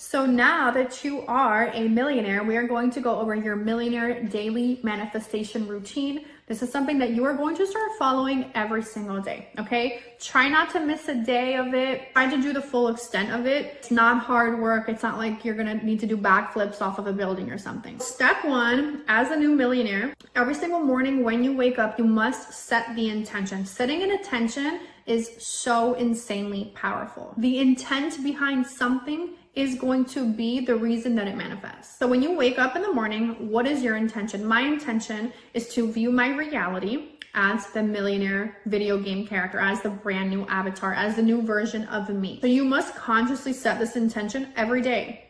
So now that you are a millionaire, we are going to go over your millionaire daily manifestation routine. This is something that you are going to start following every single day, okay? Try not to miss a day of it. Try to do the full extent of it. It's not hard work. It's not like you're gonna need to do backflips off of a building or something. Step one, as a new millionaire, every single morning when you wake up, you must set the intention. Setting an intention is so insanely powerful. The intent behind something is going to be the reason that it manifests. So when you wake up in the morning, what is your intention? My intention is to view my reality as the millionaire video game character, as the brand new avatar, as the new version of me. So you must consciously set this intention every day.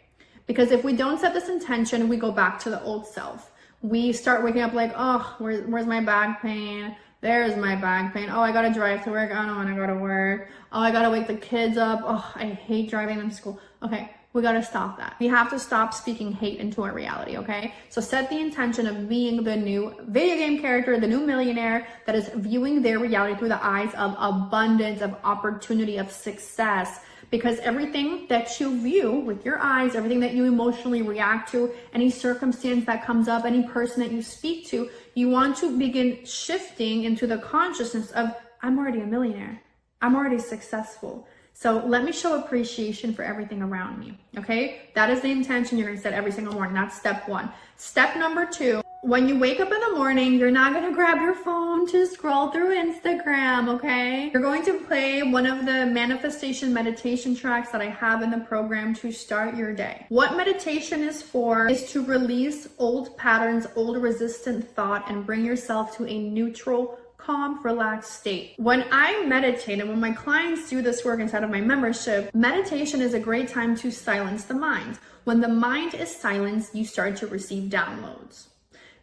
Because if we don't set this intention, we go back to the old self. We start waking up like, oh, where's my back pain? There's my back pain. Oh, I gotta drive to work. I don't wanna go to work. Oh, I gotta wake the kids up. Oh, I hate driving them to school. Okay, we gotta stop that. We have to stop speaking hate into our reality, okay? So set the intention of being the new video game character, the new millionaire that is viewing their reality through the eyes of abundance, of opportunity, of success. Because everything that you view with your eyes, everything that you emotionally react to, any circumstance that comes up, any person that you speak to, you want to begin shifting into the consciousness of, I'm already a millionaire. I'm already successful. So let me show appreciation for everything around me, okay? That is the intention you're gonna set every single morning. That's step one. Step number two, when you wake up in the morning, you're not gonna grab your phone to scroll through Instagram, okay? You're going to play one of the manifestation meditation tracks that I have in the program to start your day. What meditation is for is to release old patterns, old resistant thought, and bring yourself to a neutral, calm, relaxed state. When I meditate, and when my clients do this work inside of my membership, meditation is a great time to silence the mind. When the mind is silenced, you start to receive downloads.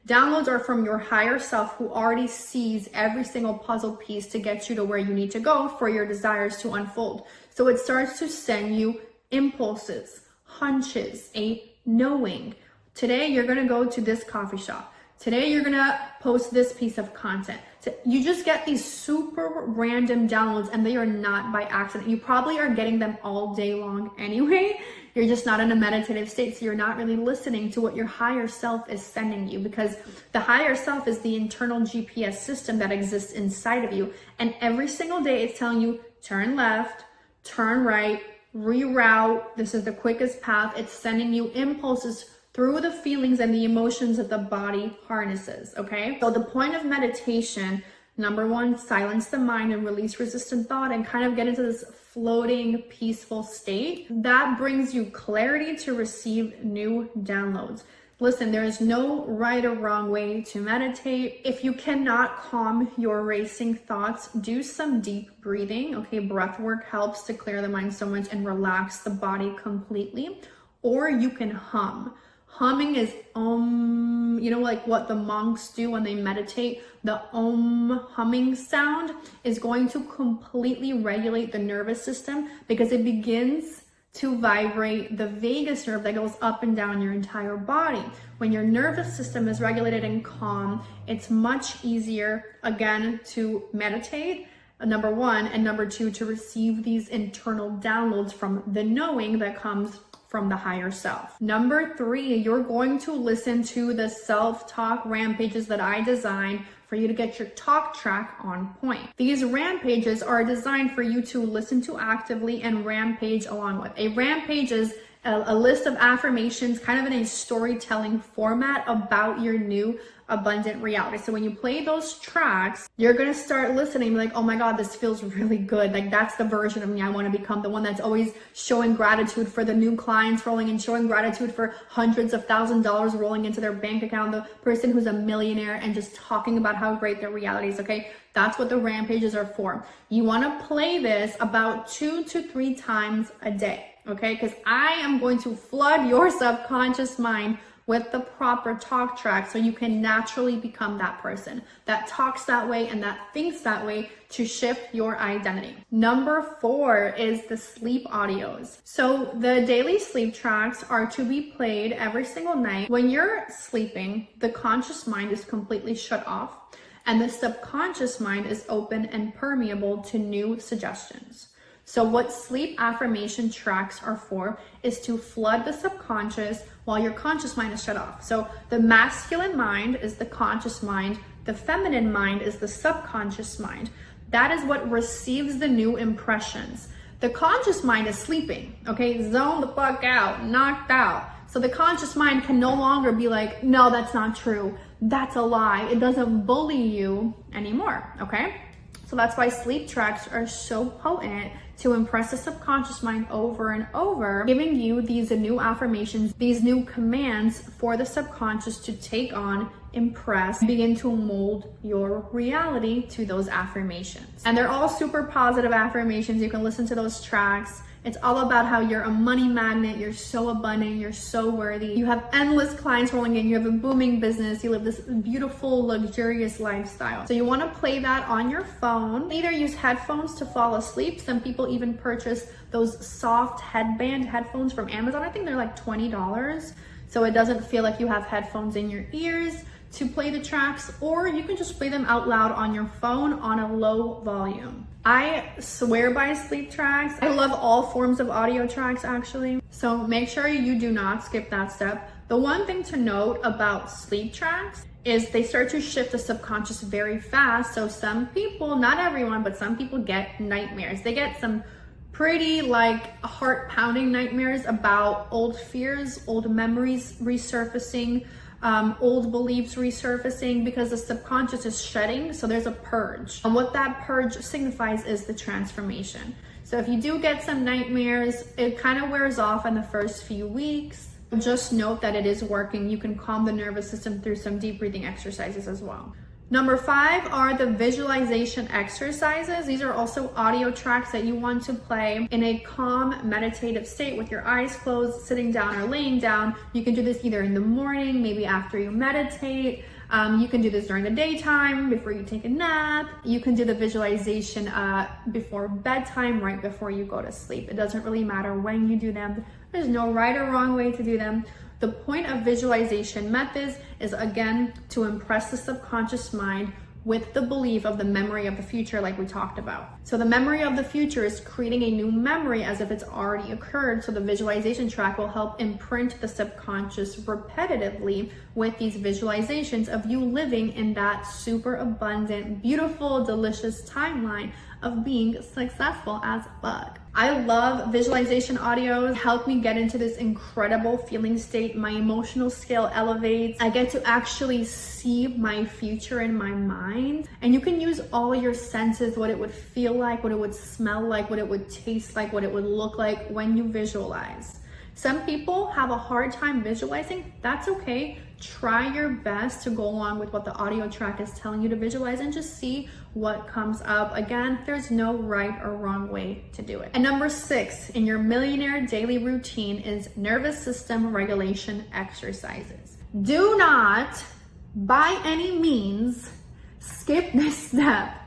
Downloads are from your higher self who already sees every single puzzle piece to get you to where you need to go for your desires to unfold. So it starts to send you impulses, hunches, a knowing. Today, you're gonna go to this coffee shop. Today, you're gonna post this piece of content. So you just get these super random downloads, and they are not by accident. You probably are getting them all day long anyway. You're just not in a meditative state, so you're not really listening to what your higher self is sending you, because the higher self is the internal GPS system that exists inside of you. And every single day it's telling you, turn left, turn right, reroute. This is the quickest path. It's sending you impulses through the feelings and the emotions that the body harnesses, okay? So the point of meditation, number one, silence the mind and release resistant thought and kind of get into this floating, peaceful state. That brings you clarity to receive new downloads. Listen, there is no right or wrong way to meditate. If you cannot calm your racing thoughts, do some deep breathing, okay? Breath work helps to clear the mind so much and relax the body completely. Or you can hum. Humming is you know, like what the monks do when they meditate. The humming sound is going to completely regulate the nervous system because it begins to vibrate the vagus nerve that goes up and down your entire body. When your nervous system is regulated and calm, it's much easier, again, to meditate, number one, and number two, to receive these internal downloads from the knowing that comes from the higher self. Number three, you're going to listen to the self-talk rampages that I designed for you to get your talk track on point. These rampages are designed for you to listen to actively and rampage along with. A rampage is a list of affirmations kind of in a storytelling format about your new abundant reality. So when you play those tracks, you're going to start listening like, oh my God, this feels really good. Like that's the version of me I want to become, the one that's always showing gratitude for the new clients rolling in, showing gratitude for hundreds of $1,000s rolling into their bank account, the person who's a millionaire and just talking about how great their reality is, okay? That's what the rampages are for. You want to play this about 2 to 3 times a day, okay? Because I am going to flood your subconscious mind with the proper talk track so you can naturally become that person that talks that way and that thinks that way to shift your identity. Number 4 is the sleep audios. So the daily sleep tracks are to be played every single night. When you're sleeping, the conscious mind is completely shut off and the subconscious mind is open and permeable to new suggestions. So what sleep affirmation tracks are for is to flood the subconscious while your conscious mind is shut off. So the masculine mind is the conscious mind. The feminine mind is the subconscious mind. That is what receives the new impressions. The conscious mind is sleeping, okay? Zone the fuck out, knocked out. So the conscious mind can no longer be like, no, that's not true. That's a lie. It doesn't bully you anymore, okay? So that's why sleep tracks are so potent to impress the subconscious mind over and over, giving you these new affirmations, these new commands for the subconscious to take on, impress, begin to mold your reality to those affirmations. And they're all super positive affirmations. You can listen to those tracks. It's all about how you're a money magnet, you're so abundant, you're so worthy, you have endless clients rolling in, you have a booming business, you live this beautiful, luxurious lifestyle. So you want to play that on your phone. Either use headphones to fall asleep. Some people even purchase those soft headband headphones from Amazon. I think they're like $20. So it doesn't feel like you have headphones in your ears to play the tracks, or you can just play them out loud on your phone on a low volume. I swear by sleep tracks. I love all forms of audio tracks actually. So make sure you do not skip that step. The one thing to note about sleep tracks is they start to shift the subconscious very fast. So some people, not everyone, but some people get nightmares. They get some pretty like heart pounding nightmares about old fears, old memories resurfacing, old beliefs resurfacing, because the subconscious is shedding. So there's a purge. And what that purge signifies is the transformation. So if you do get some nightmares, it kind of wears off in the first few weeks. Just note that it is working. You can calm the nervous system through some deep breathing exercises as well. Number 5 are the visualization exercises. These are also audio tracks that you want to play in a calm, meditative state with your eyes closed, sitting down or laying down. You can do this either in the morning, maybe after you meditate. You can do this during the daytime, before you take a nap. You can do the visualization before bedtime, right before you go to sleep. It doesn't really matter when you do them. There's no right or wrong way to do them. The point of visualization methods is, again, to impress the subconscious mind with the belief of the memory of the future, like we talked about. So the memory of the future is creating a new memory as if it's already occurred. So the visualization track will help imprint the subconscious repetitively with these visualizations of you living in that super abundant, beautiful, delicious timeline of being successful as fuck. I love visualization audios. Help me get into this incredible feeling state. My emotional scale elevates. I get to actually see my future in my mind. And you can use all your senses, what it would feel like, what it would smell like, what it would taste like, what it would look like when you visualize. Some people have a hard time visualizing. That's okay. Try your best to go along with what the audio track is telling you to visualize and just see what comes up. Again, there's no right or wrong way to do it. And number 6 in your millionaire daily routine is nervous system regulation exercises. Do not, by any means, skip this step.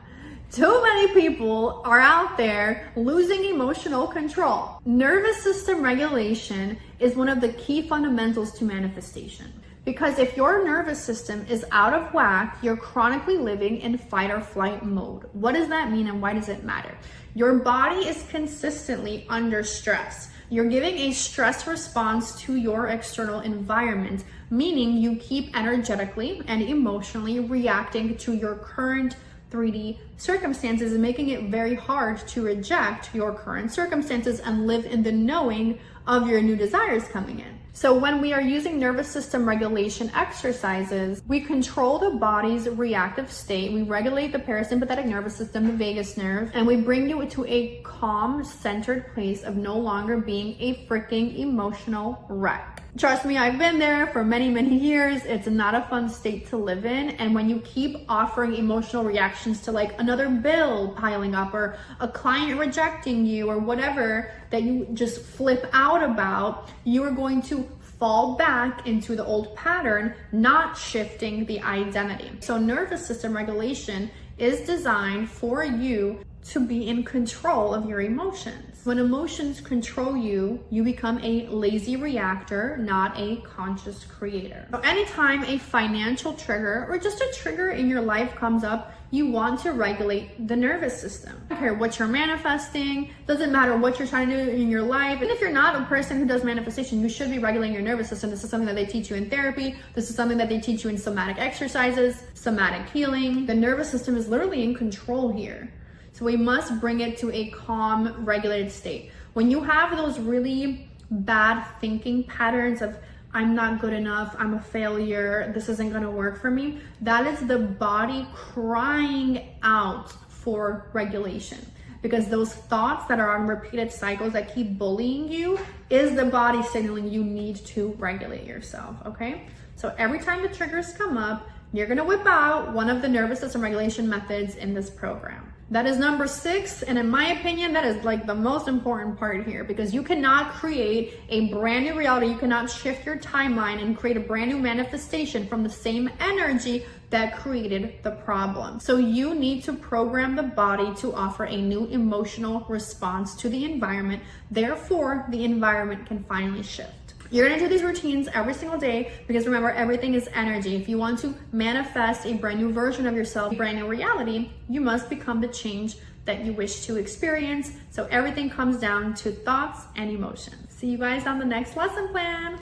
Too many people are out there losing emotional control. Nervous system regulation is one of the key fundamentals to manifestation. Because if your nervous system is out of whack, you're chronically living in fight or flight mode. What does that mean and why does it matter? Your body is consistently under stress. You're giving a stress response to your external environment, meaning you keep energetically and emotionally reacting to your current 3D circumstances and making it very hard to reject your current circumstances and live in the knowing of your new desires coming in. So when we are using nervous system regulation exercises, we control the body's reactive state, we regulate the parasympathetic nervous system, the vagus nerve, and we bring you to a calm, centered place of no longer being a freaking emotional wreck. Trust me, I've been there for many, many years. It's not a fun state to live in. And when you keep offering emotional reactions to like another bill piling up or a client rejecting you or whatever that you just flip out about, you are going to fall back into the old pattern, not shifting the identity. So nervous system regulation is designed for you to be in control of your emotions. When emotions control you, you become a lazy reactor, not a conscious creator. So anytime a financial trigger or just a trigger in your life comes up, you want to regulate the nervous system. I don't care what you're manifesting, doesn't matter what you're trying to do in your life. And if you're not a person who does manifestation, you should be regulating your nervous system. This is something that they teach you in therapy. This is something that they teach you in somatic exercises, somatic healing. The nervous system is literally in control here. So we must bring it to a calm, regulated state. When you have those really bad thinking patterns of, I'm not good enough, I'm a failure, this isn't gonna work for me, that is the body crying out for regulation. Because those thoughts that are on repeated cycles that keep bullying you is the body signaling you need to regulate yourself, okay? So every time the triggers come up, you're gonna whip out one of the nervous system regulation methods in this program. That is number 6, and in my opinion, that is like the most important part here, because you cannot create a brand new reality, you cannot shift your timeline and create a brand new manifestation from the same energy that created the problem. So you need to program the body to offer a new emotional response to the environment, therefore the environment can finally shift. You're gonna do these routines every single day because remember, everything is energy. If you want to manifest a brand new version of yourself, a brand new reality, you must become the change that you wish to experience. So everything comes down to thoughts and emotions. See you guys on the next lesson plan.